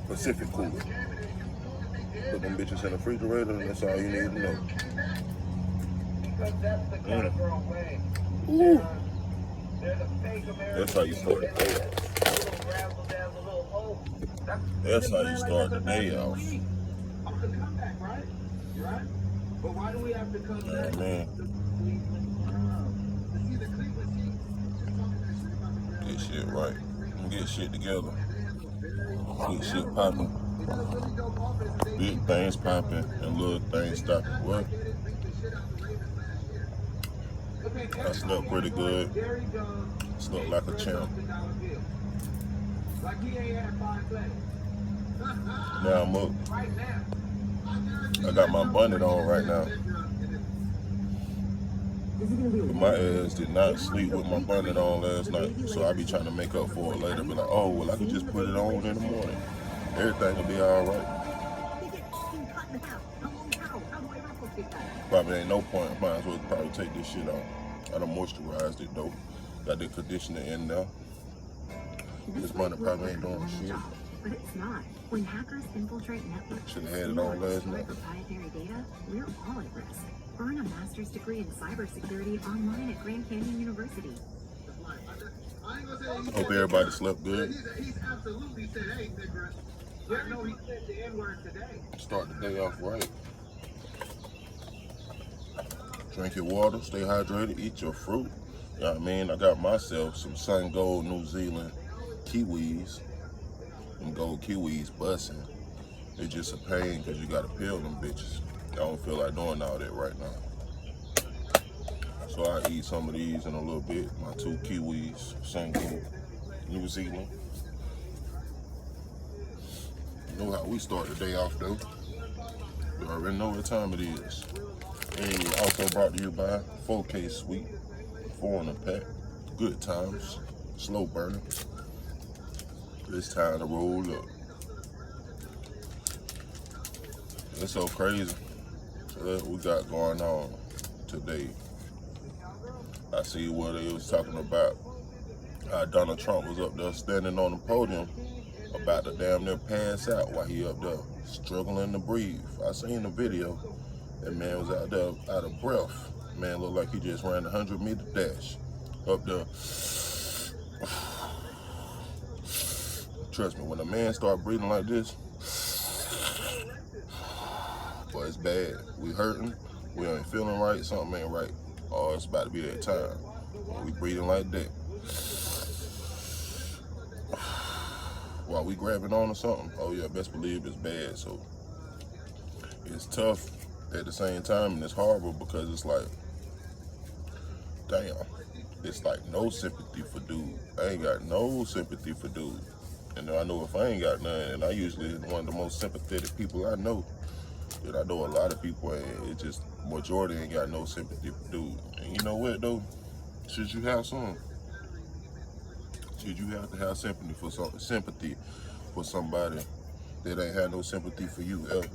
Pacific cooler. Put them bitches in the refrigerator, and that's all you need to know. Ooh. That's how you start the day off. That's how you start the day off. Yeah, man. Get shit right. Get shit together. Get shit popping. Big things popping and little things stopping. What? I slept pretty good. Slept like a champ. Now I'm up. I got my bonnet on right now. But my ass did not sleep with my bonnet on last night, so I be trying to make up for it later. Be like, oh, well, I could just put it on in the morning. Everything will be all right. Probably ain't no point. Might as well probably take this shit off. I done moisturized it though. Got the conditioner in there. This bonnet probably ain't doing shit. But it's not. When hackers infiltrate networks, should have had it on last night. Proprietary data, we're all at risk. Earn a master's degree in cybersecurity online at Grand Canyon University. Hope everybody slept good. Start the day off right. Drink your water, stay hydrated, eat your fruit. You know what I mean? I got myself some Sun Gold New Zealand kiwis. Them gold kiwis busting. It's just a pain because you gotta peel them bitches. I don't feel like doing all that right now. So I eat some of these in a little bit. My 2 kiwis, Sun Gold New Zealand. You know how we start the day off though. You already know what time it is. And also brought to you by 4K Sweet, 4 in a pack. Good times, slow burning. It's time to roll up. It's so crazy. So that's what we got going on today. I see what they was talking about. Donald Trump was up there standing on the podium about to damn near pass out while he up there struggling to breathe. I seen the video. That man was out there out of breath. Man looked like he just ran a 100-meter dash up there. Trust me, when a man start breathing like this, boy, it's bad. We hurting, we ain't feeling right, something ain't right. Oh, it's about to be that time. When we breathing like that. While we grabbing on to something, oh yeah, best believe it's bad. So it's tough at the same time, and it's horrible because it's like, damn, it's like no sympathy for dude. I ain't got no sympathy for dude. And I know if I ain't got none, and I usually one of the most sympathetic people I know. And I know a lot of people, and it's just majority ain't got no sympathy for dude. And you know what though? Should you have some? Should you have to have sympathy for somebody that ain't had no sympathy for you ever?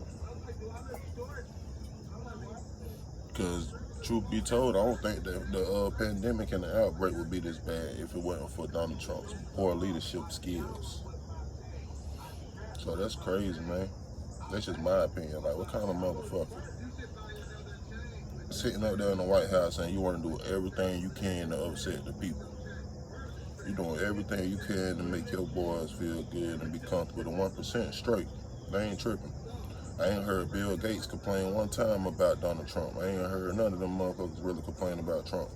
Because truth be told, I don't think that the pandemic and the outbreak would be this bad if it wasn't for Donald Trump's poor leadership skills. So that's crazy, man. That's just my opinion. Like, what kind of motherfucker sitting up there in the White House and you want to do everything you can to upset the people? You're doing everything you can to make your boys feel good and be comfortable. The 1% straight. They ain't tripping. I ain't heard Bill Gates complain one time about Donald Trump. I ain't heard none of them motherfuckers really complain about Trump.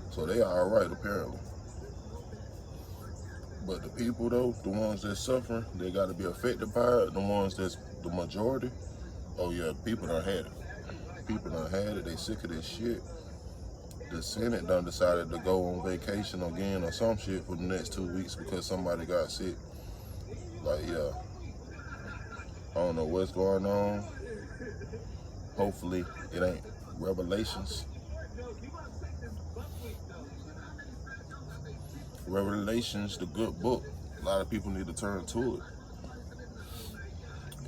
So they are all right, apparently. But the people, though, the ones that's suffering, they got to be affected by it. The ones that's the majority, oh yeah, people done had it. People done had it. They sick of this shit. The Senate done decided to go on vacation again or some shit for the next 2 weeks because somebody got sick. Like, yeah. I don't know what's going on. Hopefully it ain't Revelations. Revelations, the good book. A lot of people need to turn to it.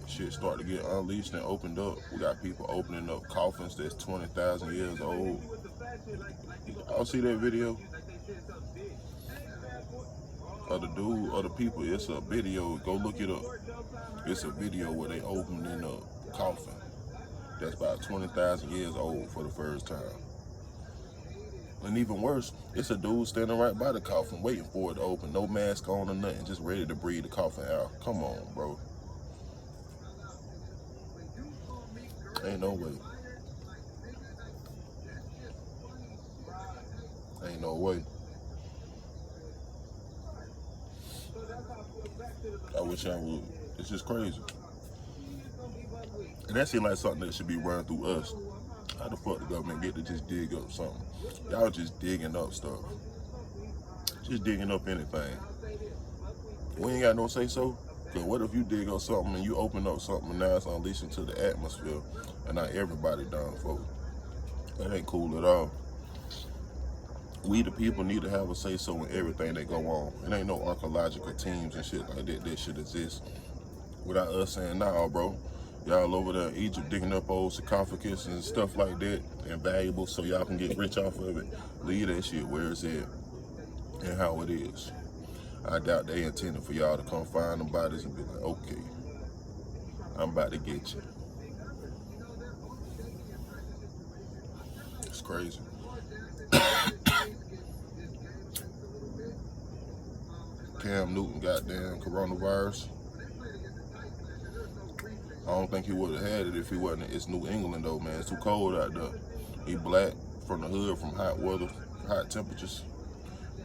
Shit start to get unleashed and opened up. We got people opening up coffins that's 20,000 years old. Y'all see that video? of the dude, of the people. It's a video. Go look it up. It's a video where they opened in a coffin that's about 20,000 years old for the first time. And even worse, it's a dude standing right by the coffin waiting for it to open. No mask on or nothing, just ready to breathe the coffin out. Come on, bro. Ain't no way. Ain't no way. I wish I would. It's just crazy. And that seems like something that should be run through us. How the fuck the government get to just dig up something? Y'all just digging up stuff. Just digging up anything. We ain't got no say so. Cause what if you dig up something and you open up something and now it's unleashed into the atmosphere and now everybody down for it? That ain't cool at all. We the people need to have a say so in everything that go on. It ain't no archaeological teams and shit like that should exist without us saying, nah, bro. Y'all over there in Egypt digging up old sarcophagus and stuff like that and valuable so y'all can get rich off of it. Leave that shit where it's at and how it is. I doubt they intended for y'all to come find them bodies and be like, okay, I'm about to get you. It's crazy. Cam Newton, goddamn coronavirus. I don't think he would have had it if he wasn't. It's New England though, man. It's too cold out there. He black from the hood, from hot weather, hot temperatures.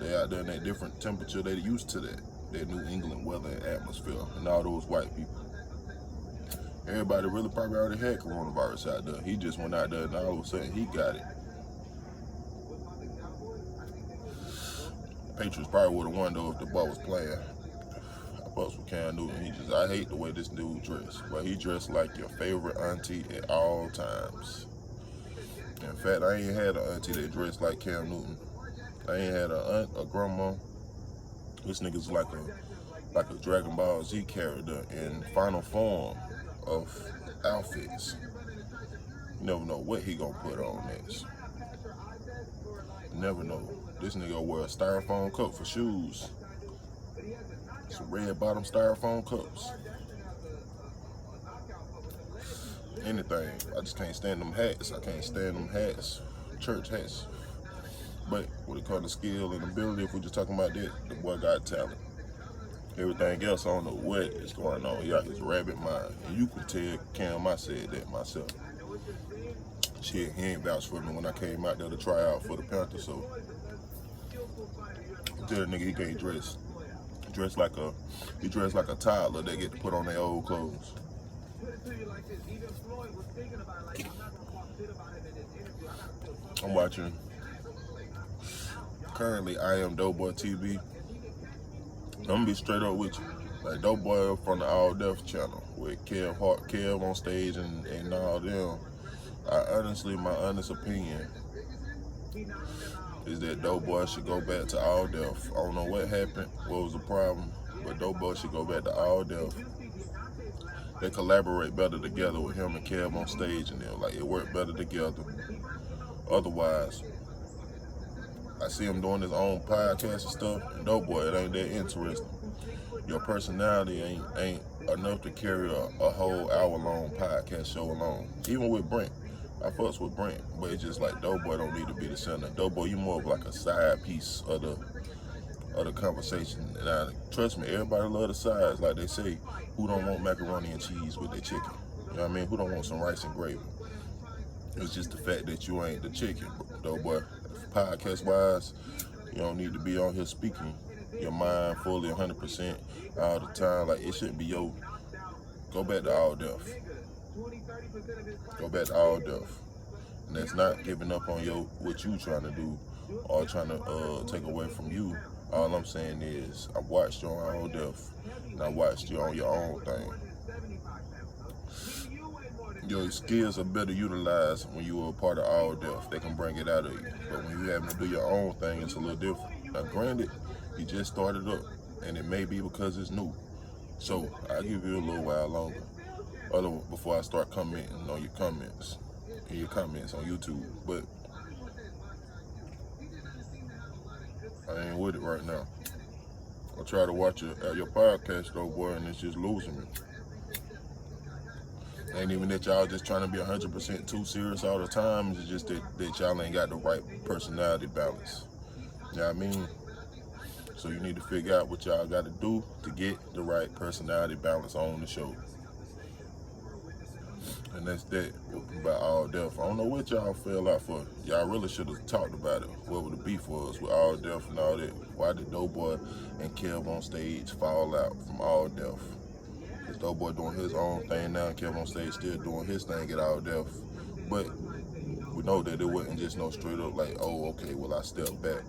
They out there in that different temperature. They used to that New England weather and atmosphere, and all those white people. Everybody really probably already had coronavirus out there. He just went out there and all of a sudden he got it. Patriots probably would have won though if the ball was playing. I fucks with Cam Newton. I hate the way this dude dressed. But he dressed like your favorite auntie at all times. In fact, I ain't had an auntie that dressed like Cam Newton. I ain't had a aunt, a grandma. This nigga's like a Dragon Ball Z character in final form of outfits. You never know what he gonna put on next. You never know. This nigga wear a styrofoam cup for shoes. Some red bottom styrofoam cups. Anything. I just can't stand them hats. I can't stand them hats. Church hats. But when it comes to skill and ability, if we're just talking about that, the boy got talent. Everything else, I don't know what is going on. He got his rabbit mind. And you can tell Cam I said that myself. Shit, he ain't vouched for me when I came out there to try out for the Panthers, so tell the nigga he can't dress. He dressed like a toddler that get to put on their old clothes. I'm watching currently I Am Doughboy TV. I'm gonna be straight up with you. Like Doughboy from the All Deaf channel with Kev on stage and all them. My honest opinion is that Doughboy should go back to All Deaf. I don't know what happened, what was the problem, but Doughboy should go back to All Deaf. They collaborate better together with him and Kev on stage and them. Like it worked better together. Otherwise, I see him doing his own podcast and stuff. And Doughboy, it ain't that interesting. Your personality ain't enough to carry a whole hour-long podcast show alone. Even with Brent. I fucks with Brent, but it's just like Doughboy don't need to be the center. Doughboy, you more of like a side piece of the conversation. And trust me, everybody love the sides. Like they say, who don't want macaroni and cheese with their chicken? You know what I mean? Who don't want some rice and gravy? It's just the fact that you ain't the chicken, Doughboy. Podcast-wise, you don't need to be on here speaking your mind fully 100% all the time. Like it shouldn't be your. Go back to All Deaf. Go back to All Deaf. And that's not giving up on what you trying to do or trying to take away from you. All I'm saying is I watched you on All Deaf and I watched you on your own thing. Your skills are better utilized when you are a part of All Deaf. They can bring it out of you. But when you having to do your own thing, it's a little different. Now granted, you just started up and it may be because it's new. So I'll give you a little while longer. Before I start commenting on your comments on YouTube, but I ain't with it right now. I try to watch your podcast though, boy, and it's just losing me. Ain't even that y'all just trying to be 100% too serious all the time. It's just that y'all ain't got the right personality balance. You know what I mean? So you need to figure out what y'all got to do to get the right personality balance on the show. And that's that about All Deaf. I don't know what y'all fell out for. Y'all really should have talked about it. What the beef was with All Deaf and all that. Why did Doughboy and Kev on stage fall out from All Deaf? Because Doughboy doing his own thing now, and Kev on stage still doing his thing at All Deaf. But we know that it wasn't just no straight up like, oh, okay, well, I stepped back.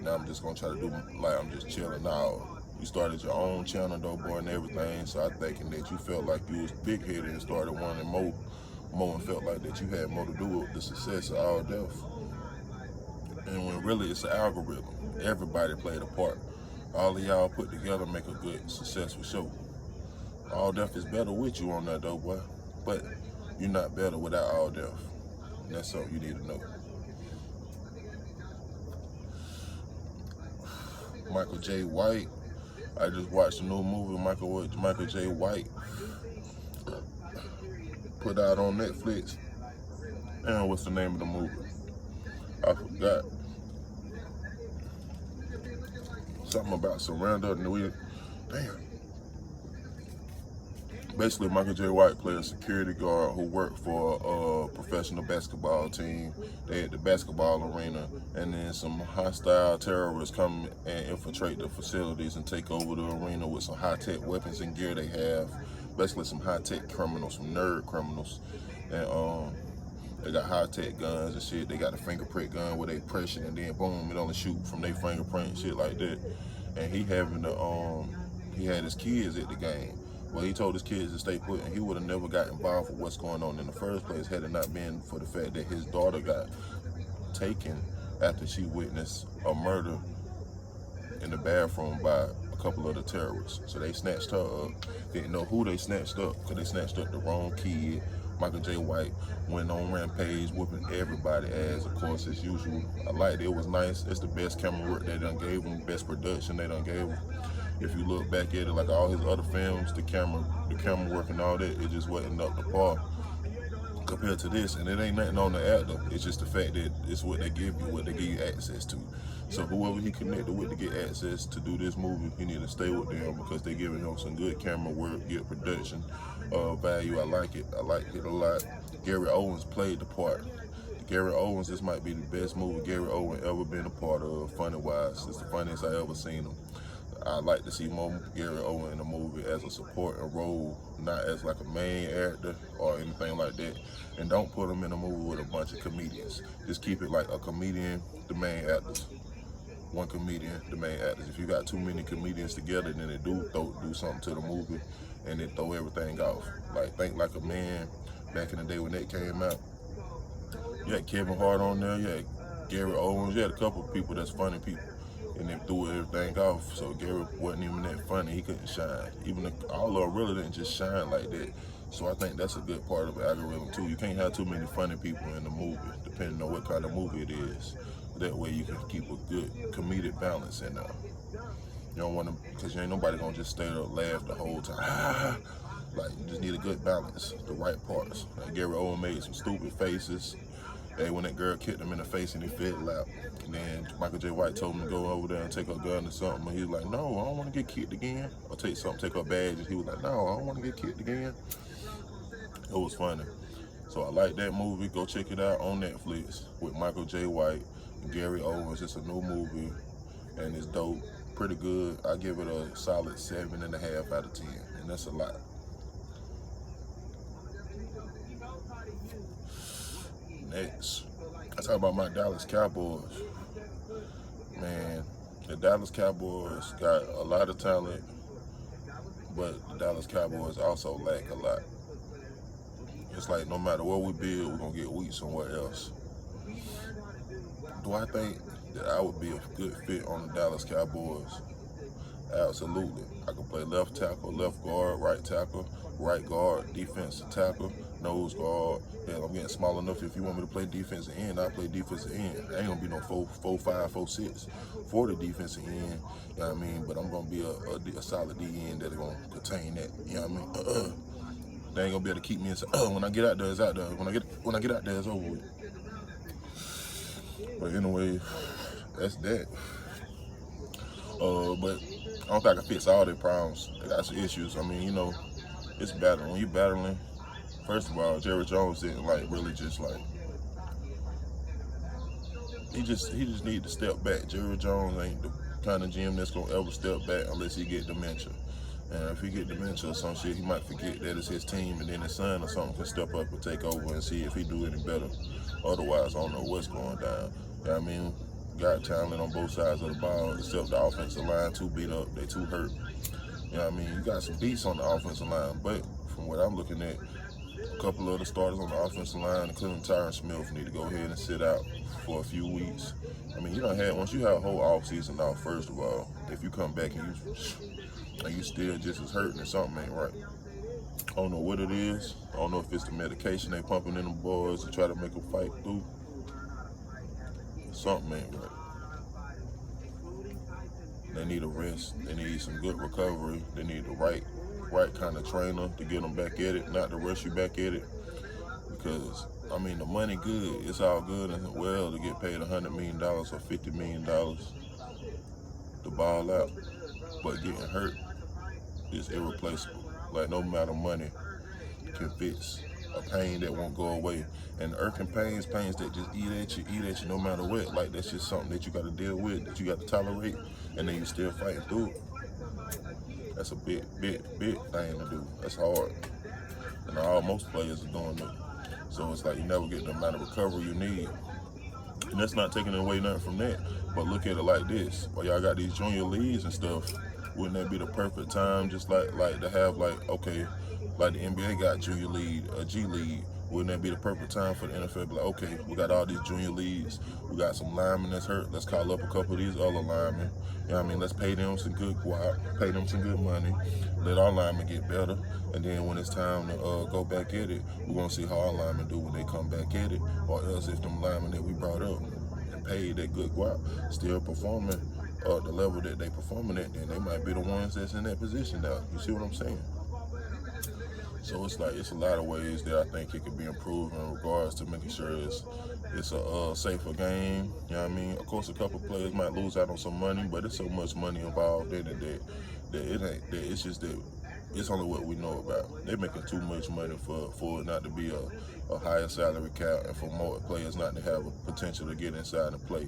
Now I'm just gonna try to do like I'm just chilling. Now you started your own channel, Doughboy, and everything. So I thinking that you felt like you was big headed and started wanting more and felt like that you had more to do with the success of All Deaf. And when really it's an algorithm, everybody played a part. All of y'all put together make a good, successful show. All Deaf is better with you on that, Doughboy, but you're not better without All Deaf. And that's something you need to know. Michael J. White. I just watched a new movie Michael J. White put out on Netflix. And what's the name of the movie? I forgot. Something about surrender. Damn. Basically, Michael J. White played a security guard who worked for a professional basketball team. They had the basketball arena, and then some hostile terrorists come and infiltrate the facilities and take over the arena with some high-tech weapons and gear they have. Basically, some high-tech criminals, some nerd criminals, and they got high-tech guns and shit. They got a fingerprint gun where they press it and then boom, it only shoot from their fingerprint and shit like that. And he had his kids at the game. Well, he told his kids to stay put, and he would have never got involved with what's going on in the first place had it not been for the fact that his daughter got taken after she witnessed a murder in the bathroom by a couple of the terrorists. So they snatched her up. Didn't know who they snatched up because they snatched up the wrong kid. Michael J. White went on rampage, whooping everybody ass, of course, as usual. I liked it. It was nice. It's the best camera work they done gave him, best production they done gave him. If you look back at it, like all his other films, the camera work and all that, it just wasn't up to par compared to this. And it ain't nothing on the actor. It's just the fact that it's what they give you access to. So whoever he connected with to get access to do this movie, he need to stay with them because they giving him some good camera work, good production value. I like it. I like it a lot. Gary Owens played the part. Gary Owens, this might be the best movie Gary Owens ever been a part of, funny-wise. It's the funniest I ever seen him. I'd like to see more Gary Owens in a movie as a supporting role, not as like a main actor or anything like that. And don't put him in a movie with a bunch of comedians. Just keep it like a comedian, the main actors. One comedian, the main actors. If you got too many comedians together, then it do something to the movie and it throw everything off. Like Think Like a Man, back in the day when that came out. You had Kevin Hart on there, you had Gary Owens, you had a couple of people that's funny people. And they threw everything off, so Gary wasn't even that funny. He couldn't shine. Even all of them really didn't just shine like that. So I think that's a good part of the algorithm too. You can't have too many funny people in the movie, depending on what kind of movie it is. That way you can keep a good comedic balance in there. You don't want to, because you ain't nobody gonna just stay there and laugh the whole time. Like, you just need a good balance, the right parts. Like Gary Owen made some stupid faces. Hey, when that girl kicked him in the face and he fell out. And then Michael J. White told him to go over there and take her gun or something. And he was like, no, I don't want to get kicked again. Or take her badge. And he was like, no, I don't want to get kicked again. It was funny. So I like that movie. Go check it out on Netflix with Michael J. White and Gary Owens. It's a new movie and it's dope. Pretty good. I give it a solid 7.5 out of 10. And that's a lot. Next, I talk about my Dallas Cowboys. Man, the Dallas Cowboys got a lot of talent, but the Dallas Cowboys also lack a lot. It's like no matter what we build, we're going to get weak somewhere else. Do I think that I would be a good fit on the Dallas Cowboys? Absolutely. I can play left tackle, left guard, right guard, defensive tackle, nose guard. Hell, I'm getting small enough. If you want me to play defensive end, I'll play defensive end. I ain't gonna be no 4'5", 4'6" for the defensive end. You know what I mean? But I'm gonna be a solid D end that's gonna contain that. You know what I mean? They ain't gonna be able to keep me inside. When I get out there, it's out there. When I get out there, it's over with. But anyway, that's that. But I don't think I can fix all their problems. They got some issues. I mean, you know, it's battling. When you battling, first of all, Jerry Jones didn't really just he just need to step back. Jerry Jones ain't the kind of GM that's gonna ever step back unless he get dementia. And if he get dementia or some shit, he might forget that it's his team, and then his son or something can step up and take over and see if he do any better. Otherwise, I don't know what's going down. You know what I mean? Got talent on both sides of the ball, except the offensive line too beat up, they too hurt. You know what I mean? You got some beats on the offensive line, but from what I'm looking at, a couple of the starters on the offensive line, including Tyron Smith, need to go ahead and sit out for a few weeks. I mean, once you have a whole off season off, first of all, if you come back and you still just as hurting, and something ain't right. I don't know what it is. I don't know if it's the medication they pumping in them boys to try to make them fight through. Something ain't right. They need a rest. They need some good recovery. They need the right kind of trainer to get them back at it, not to rush you back at it. Because, I mean, the money good. It's all good and well to get paid $100 million or $50 million to ball out. But getting hurt is irreplaceable. Like, no amount of money can fix a pain that won't go away. And irking pains that just eat at you no matter what. Like, that's just something that you got to deal with, that you got to tolerate, and then you still fighting through it. That's a big thing to do. That's hard. And most players are doing it. So it's like you never get the amount of recovery you need. And that's not taking away nothing from that. But look at it like this. While y'all got these junior leagues and stuff, wouldn't that be the perfect time just like to have okay, like the NBA got junior league, a G League, wouldn't that be the perfect time for the NFL to be like, okay, we got all these junior leagues, we got some linemen that's hurt, let's call up a couple of these other linemen, you know what I mean, let's pay them some good pay them some good money, let our linemen get better, and then when it's time to go back at it, we're gonna see how our linemen do when they come back at it, or else if them linemen that we brought up and paid that good guap still performing at the level that they performing at, then they might be the ones that's in that position now. You see what I'm saying? So it's a lot of ways that I think it could be improved in regards to making sure it's a safer game. You know what I mean? Of course, a couple players might lose out on some money, but there's so much money involved in it that it ain't. That it's just that it's only what we know about. They're making too much money for it not to be a higher salary cap, and for more players not to have a potential to get inside and play.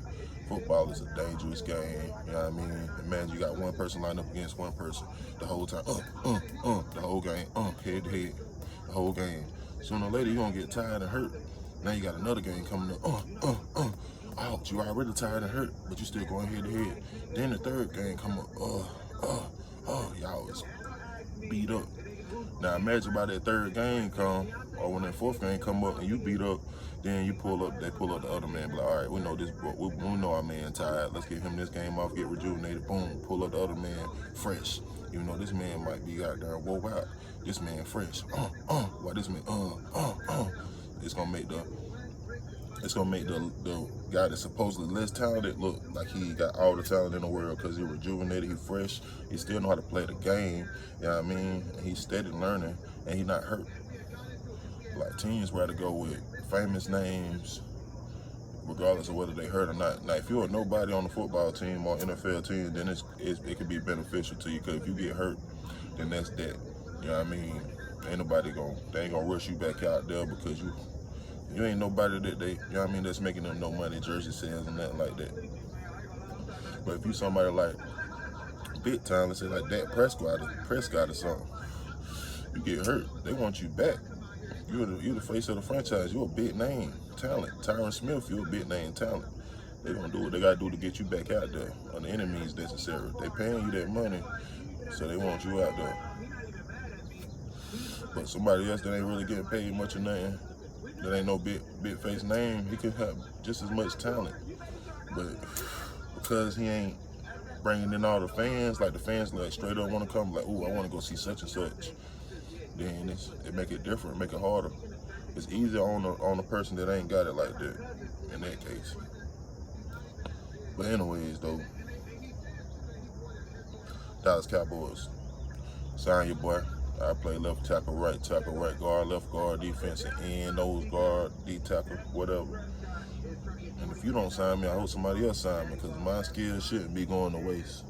Football is a dangerous game, you know what I mean? Imagine you got one person lined up against one person the whole time, the whole game, head to head, the whole game. Sooner or later, you're gonna get tired and hurt. Now you got another game coming up, ouch, you already tired and hurt, but you still going head to head. Then the third game come up, y'all is beat up. Now imagine by that third game come, or when that fourth game come up and you beat up, then they pull up the other man, be like, all right, we know this, we know our man tired, let's get him this game off, get rejuvenated, boom, pull up the other man fresh. Even though this man might be out there wore out, this man fresh, why this man, it's gonna make the guy that's supposedly less talented look like he got all the talent in the world because he rejuvenated, he fresh, he still know how to play the game, you know what I mean? And he's steady learning, and he not hurt. Like, teams rather go with famous names, regardless of whether they hurt or not. Now, if you're a nobody on the football team or NFL team, then it could be beneficial to you, because if you get hurt, then that's that. You know what I mean? They ain't gonna rush you back out there because you ain't nobody that you know what I mean, that's making them no money, jersey sales and nothing like that. But if you somebody like big time, let's say like Dak Prescott or something, you get hurt, they want you back. You're the face of the franchise. You're a big name talent. Tyron Smith, you're a big name talent. They're gonna do what they gotta do to get you back out there. On the any means necessary. They paying you that money, so they want you out there. But somebody else that ain't really getting paid much or nothing, that ain't no big face name, he could have just as much talent. But because he ain't bringing in all the fans, like the fans like straight up want to come, like, ooh, I want to go see such and such. Then it make it different, make it harder. It's easier on the person that ain't got it like that. In that case. But anyways, though, Dallas Cowboys, sign your boy. I play left tackle, right guard, left guard, defense, and nose guard, D tackle, whatever. And if you don't sign me, I hope somebody else sign me, because my skills shouldn't be going to waste.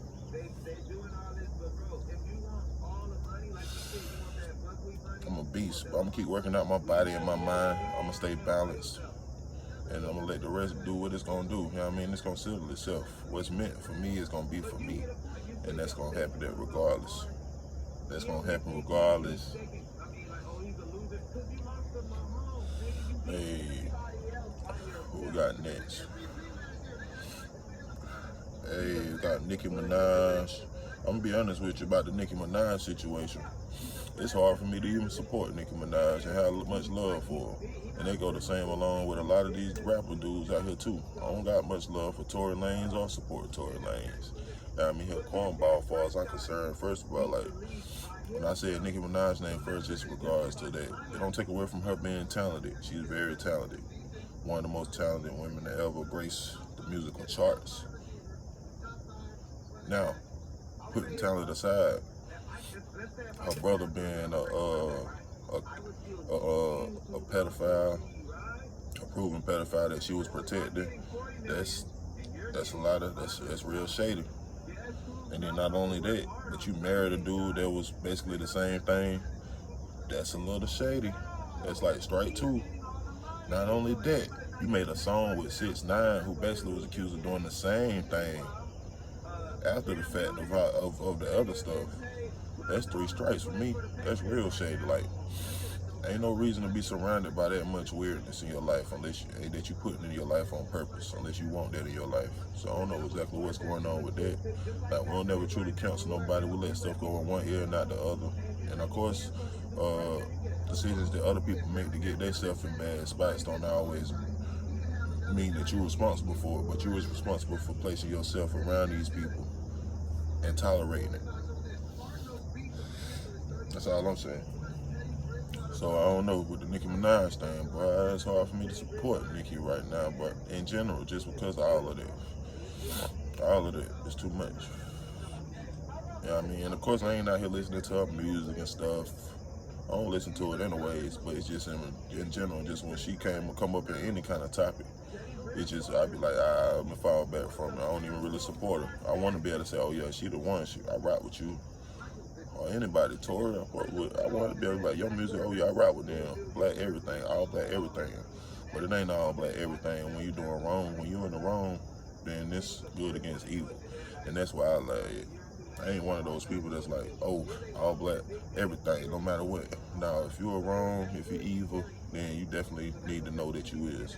I'm a beast, but I'm gonna keep working out my body and my mind. I'm gonna stay balanced, and I'm gonna let the rest do what it's gonna do. You know what I mean? It's gonna settle itself. What's meant for me is gonna be for me, and that's gonna happen regardless. That's gonna happen regardless. Hey, what we got next? Hey, we got Nicki Minaj. I'm gonna be honest with you about the Nicki Minaj situation. It's hard for me to even support Nicki Minaj and have much love for her. And they go the same along with a lot of these rapper dudes out here too. I don't got much love for Tory Lanez or support Tory Lanez. I mean, he'll cornball as far as I'm concerned. First of all, like, when I said Nicki Minaj's name first, just in regards to that, it don't take away from her being talented. She's very talented. One of the most talented women to ever grace the musical charts. Now, putting talent aside, her brother being a pedophile, a proven pedophile that she was protecting, that's real shady. And then not only that, but you married a dude that was basically the same thing. That's a little shady. That's like strike two. Not only that, you made a song with 6ix9ine, who basically was accused of doing the same thing after the fact of the other stuff. That's 3 strikes for me. That's real shady. Like, ain't no reason to be surrounded by that much weirdness in your life unless that you put in your life on purpose, unless you want that in your life. So I don't know exactly what's going on with that. Like, we don't never truly counsel nobody. We let stuff go in one ear and not the other. And of course, decisions that other people make to get themselves in bad spots don't always mean that you're responsible for it, but you're responsible for placing yourself around these people and tolerating it. That's all I'm saying. So I don't know with the Nicki Minaj thing, but it's hard for me to support Nicki right now. But in general, just because of all of that is too much. You know what I mean? And of course, I ain't out here listening to her music and stuff. I don't listen to it anyways, but it's just in general, just when she come up in any kind of topic, it's just, I'd be like, I'm gonna fall back from it. I don't even really support her. I want to be able to say, oh yeah, she the one. I rock with you. Or anybody, Tory, I want to be able to be like, your music, oh yeah, I rock with them. Black everything, all black everything. But it ain't all black everything. When you doing wrong, when you in the wrong, then it's good against evil. And that's why I ain't one of those people that's like, oh, all black everything, no matter what. Now, if you're wrong, if you're evil, then you definitely need to know that you is.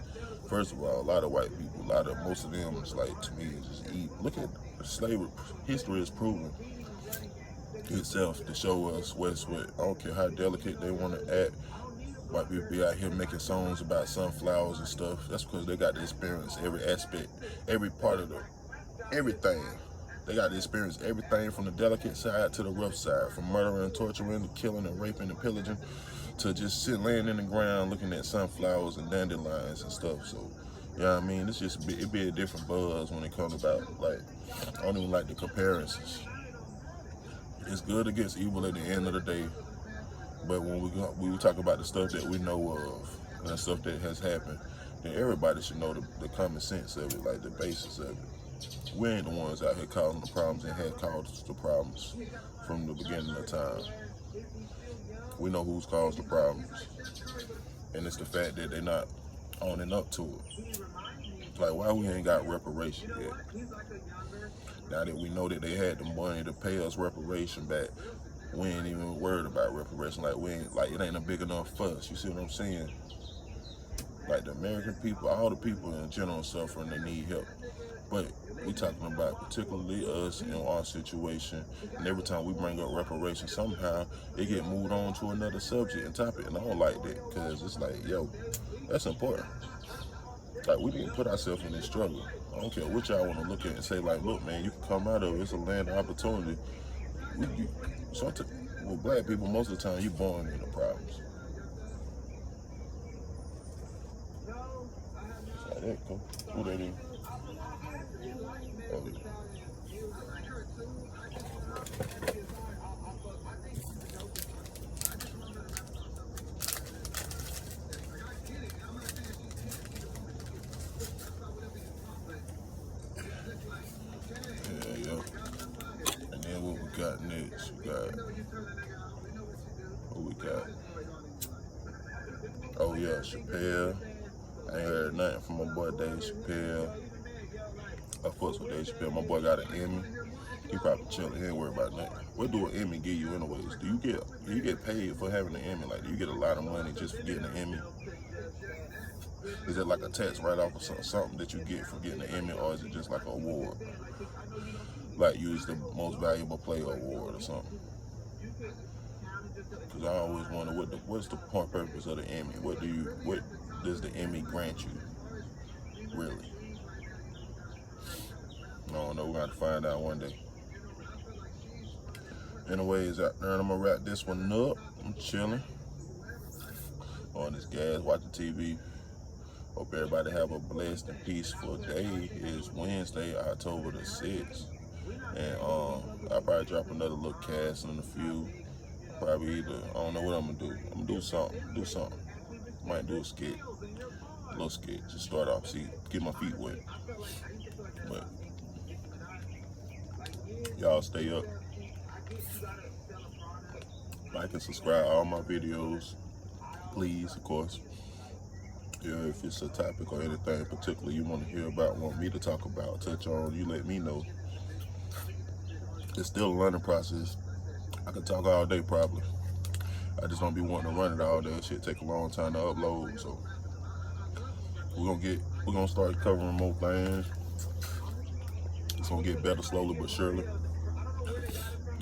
First of all, a lot of white people, most of them, it's like, to me, it's just evil. Look at slavery. History is proven itself to show us what's what. I don't care how delicate they want to act. White people be out here making songs about sunflowers and stuff. That's because they got to experience every aspect, every part of everything. They got to experience everything from the delicate side to the rough side, from murdering, torturing, killing, and raping, and pillaging, to just laying in the ground looking at sunflowers and dandelions and stuff. So, you know what I mean? It's just, it be a different buzz when it comes about, like, I don't even like the comparisons. It's good against evil at the end of the day, but when we talk about the stuff that we know of and the stuff that has happened, then everybody should know the common sense of it, like the basis of it. We ain't the ones out here causing the problems and had caused the problems from the beginning of time. We know who's caused the problems, and it's the fact that they're not owning up to it. Like, why we ain't got reparation yet? Now that we know that they had the money to pay us reparation back, we ain't even worried about reparation. Like, it ain't a big enough fuss. You see what I'm saying? Like, the American people, all the people in general suffering, they need help. But we talking about particularly us in our situation, and every time we bring up reparation, somehow it get moved on to another subject and topic, and I don't like that, because it's like, yo, that's important. Like, we didn't put ourselves in this struggle. I don't care what y'all want to look at and say, like, look, man, you can come out of it. It's a land of opportunity. Well, black people, most of the time, you born into problems. So there you go. Who that is? Oh, yeah. Yeah. And then what we got next? What we got? Oh yeah, Chappelle. I ain't heard nothing from my boy Dave Chappelle. I fucks with Dave Chappelle. My boy got an Emmy. He probably chilling. He ain't worried about nothing. What do an Emmy give you anyways? Do you get paid for having an Emmy? Like, do you get a lot of money just for getting an Emmy? Is it like a tax write-off or something that you get for getting an Emmy, or is it just like an award? Like, use the most valuable player award or something? Because I always wonder what's the point purpose of the Emmy? What does the Emmy grant you, really? I don't know. We're going to find out one day. Anyways, I'm going to wrap this one up. I'm chilling on this gas, watching TV. Hope everybody have a blessed and peaceful day. It's Wednesday, October the 6th. And I'll probably drop another little cast in a few. Probably either, I don't know what I'm going to do. I'm going to do something. Might do a little skit. Just start off, get my feet wet. But y'all stay up. Like and subscribe to all my videos, please, of course. Yeah, if it's a topic or anything in particular you want to hear about, want me to talk about, touch on, you let me know. It's still a learning process. I could talk all day probably. I just don't be wanting to run it all day. Shit take a long time to upload, so we're gonna start covering more things. It's gonna get better slowly but surely.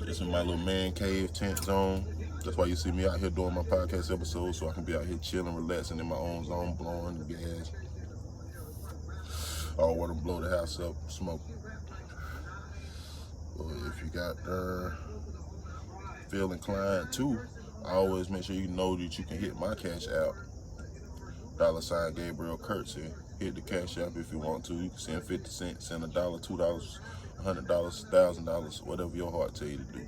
It's in my little man cave tent zone. That's why you see me out here doing my podcast episodes, so I can be out here chilling, relaxing in my own zone, blowing the gas. I don't want to blow the house up, smoke. But if you got feel inclined to, I always make sure you know that you can hit my cash app. $ Gabriel Kurtz. Hit the cash app if you want to. You can send 50 cents, send $1, $2, $100, $1,000, whatever your heart tell you to do.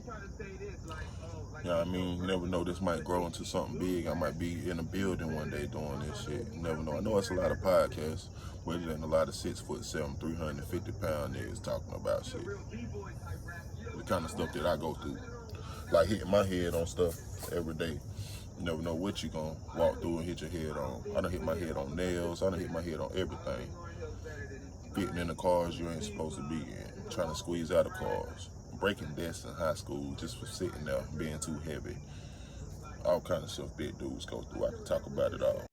You know what I mean? You never know, this might grow into something big. I might be in a building one day doing this shit. You never know. I know it's a lot of podcasts, but it ain't a lot of 6'7", 350-pound niggas talking about shit. The kind of stuff that I go through. Like hitting my head on stuff every day. You never know what you gonna walk through and hit your head on. I done hit my head on nails. I done hit my head on everything. Fitting in the cars you ain't supposed to be in. Trying to squeeze out of cars. Breaking desks in high school just for sitting there being too heavy. All kind of stuff big dudes go through. I can talk about it all.